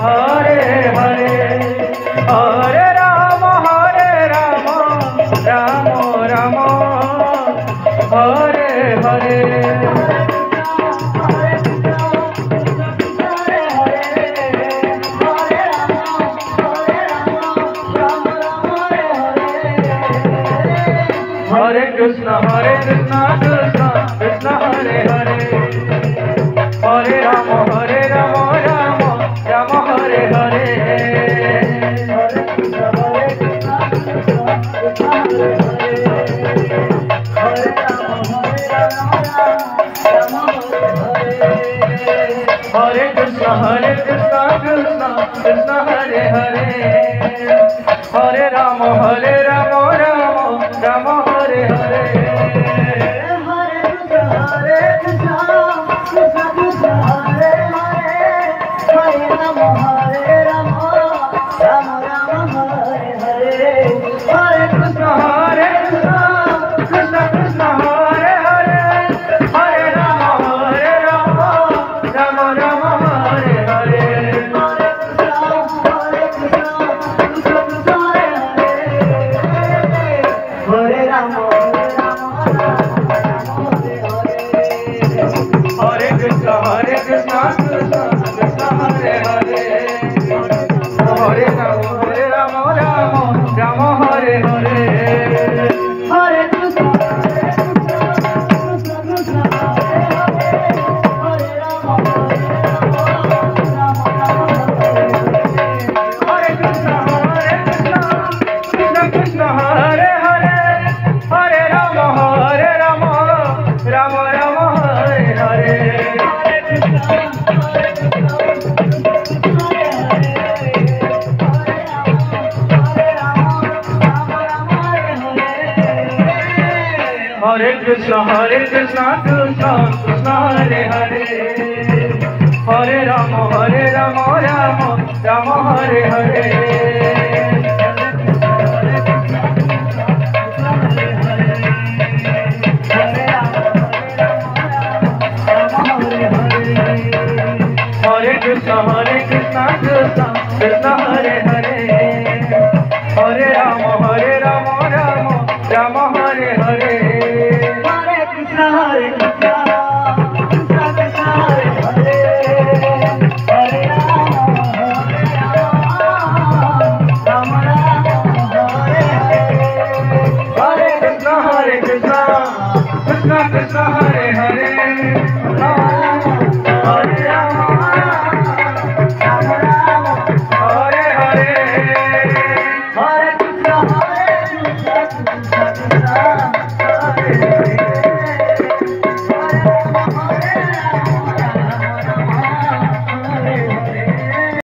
Hare Hare Hare Ram Ram Ram Hare Hare Hare Krishna Krishna Krishna Hare Hare Hare Ram Ram Ram Hare Hare Hare Krishna Krishna Krishna Hare Hare Hare Ram Ram Ram Hare Hare Hare Krishna Krishna Krishna Hare Hare Hare Ram Ram Ram Hare Hare Hare Krishna Krishna Krishna Hare Hare Hare Ram Ram Ram Hare Hare Krishna Krishna Hare Hare